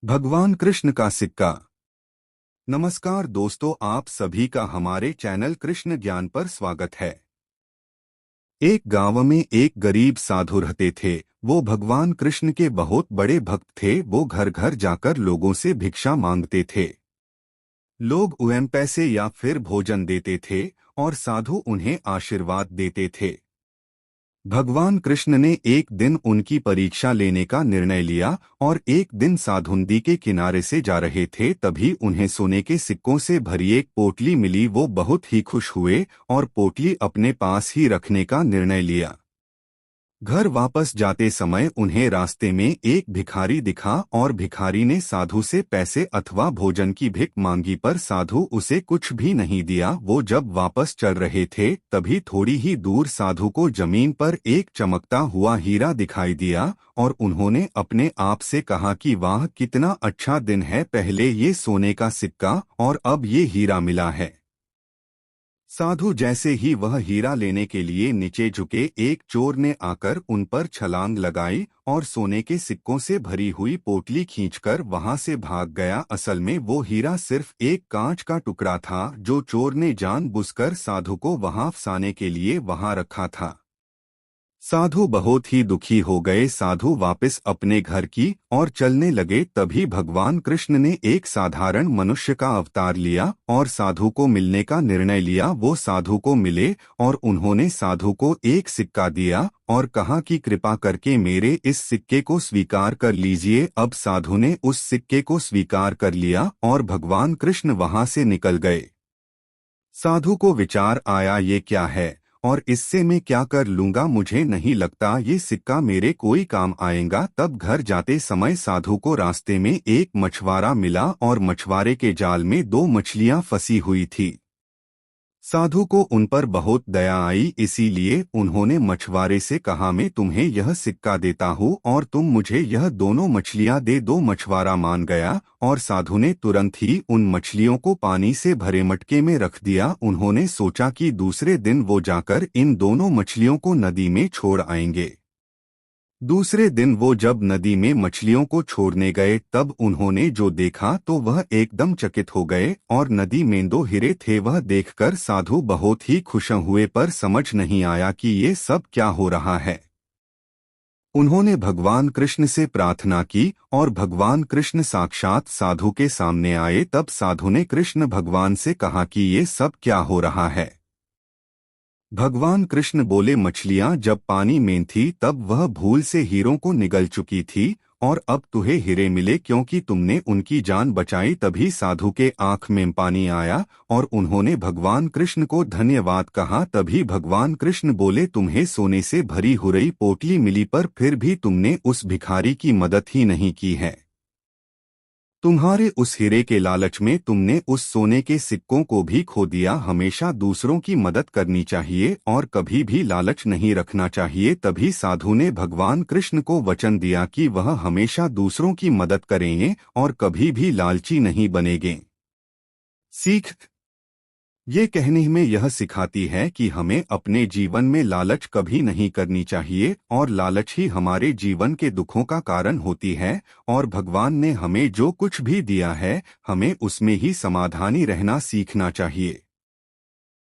भगवान कृष्ण का सिक्का। नमस्कार दोस्तों, आप सभी का हमारे चैनल कृष्ण ज्ञान पर स्वागत है। एक गांव में एक गरीब साधु रहते थे। वो भगवान कृष्ण के बहुत बड़े भक्त थे। वो घर घर जाकर लोगों से भिक्षा मांगते थे। लोग उन्हें पैसे या फिर भोजन देते थे और साधु उन्हें आशीर्वाद देते थे। भगवान कृष्ण ने एक दिन उनकी परीक्षा लेने का निर्णय लिया और एक दिन साधु नदी के किनारे से जा रहे थे, तभी उन्हें सोने के सिक्कों से भरी एक पोटली मिली। वो बहुत ही खुश हुए और पोटली अपने पास ही रखने का निर्णय लिया। घर वापस जाते समय उन्हें रास्ते में एक भिखारी दिखा और भिखारी ने साधु से पैसे अथवा भोजन की भिख मांगी, पर साधु उसे कुछ भी नहीं दिया। वो जब वापस चल रहे थे तभी थोड़ी ही दूर साधु को जमीन पर एक चमकता हुआ हीरा दिखाई दिया और उन्होंने अपने आप से कहा कि वाह, कितना अच्छा दिन है, पहले ये सोने का सिक्का और अब ये हीरा मिला है। साधु जैसे ही वह हीरा लेने के लिए नीचे झुके, एक चोर ने आकर उन पर छलांग लगाई और सोने के सिक्कों से भरी हुई पोटली खींचकर वहां से भाग गया। असल में वो हीरा सिर्फ एक कांच का टुकड़ा था जो चोर ने जानबूझकर साधु को वहां फंसाने के लिए वहां रखा था। साधु बहुत ही दुखी हो गए। साधु वापस अपने घर की और चलने लगे, तभी भगवान कृष्ण ने एक साधारण मनुष्य का अवतार लिया और साधु को मिलने का निर्णय लिया। वो साधु को मिले और उन्होंने साधु को एक सिक्का दिया और कहा कि कृपा करके मेरे इस सिक्के को स्वीकार कर लीजिए। अब साधु ने उस सिक्के को स्वीकार कर लिया और भगवान कृष्ण वहां से निकल गए। साधु को विचार आया, ये क्या है और इससे मैं क्या कर लूंगा, मुझे नहीं लगता ये सिक्का मेरे कोई काम आएगा। तब घर जाते समय साधु को रास्ते में एक मछुआरा मिला और मछुआरे के जाल में दो मछलियां फंसी हुई थी। साधु को उन पर बहुत दया आई, इसीलिए उन्होंने मछुआरे से कहा, मैं तुम्हें यह सिक्का देता हूँ और तुम मुझे यह दोनों मछलियां दे दो। मछुआरा मान गया और साधु ने तुरंत ही उन मछलियों को पानी से भरे मटके में रख दिया। उन्होंने सोचा कि दूसरे दिन वो जाकर इन दोनों मछलियों को नदी में छोड़ आएंगे। दूसरे दिन वो जब नदी में मछलियों को छोड़ने गए तब उन्होंने जो देखा तो वह एकदम चकित हो गए और नदी में दो हीरे थे। वह देखकर साधु बहुत ही खुश हुए, पर समझ नहीं आया कि ये सब क्या हो रहा है। उन्होंने भगवान कृष्ण से प्रार्थना की और भगवान कृष्ण साक्षात साधु के सामने आए। तब साधु ने कृष्ण भगवान से कहा कि ये सब क्या हो रहा है। भगवान कृष्ण बोले, मछलियां जब पानी में थी तब वह भूल से हीरों को निगल चुकी थी और अब तुम्हें हीरे मिले क्योंकि तुमने उनकी जान बचाई। तभी साधु के आंख में पानी आया और उन्होंने भगवान कृष्ण को धन्यवाद कहा। तभी भगवान कृष्ण बोले, तुम्हें सोने से भरी हुई पोटली मिली, पर फिर भी तुमने उस भिखारी की मदद ही नहीं की है। तुम्हारे उस हीरे के लालच में तुमने उस सोने के सिक्कों को भी खो दिया। हमेशा दूसरों की मदद करनी चाहिए और कभी भी लालच नहीं रखना चाहिए। तभी साधु ने भगवान कृष्ण को वचन दिया कि वह हमेशा दूसरों की मदद करेंगे और कभी भी लालची नहीं बनेंगे। सीख ये कहने में यह सिखाती है कि हमें अपने जीवन में लालच कभी नहीं करनी चाहिए और लालच ही हमारे जीवन के दुखों का कारण होती है। और भगवान ने हमें जो कुछ भी दिया है हमें उसमें ही समाधानी रहना सीखना चाहिए।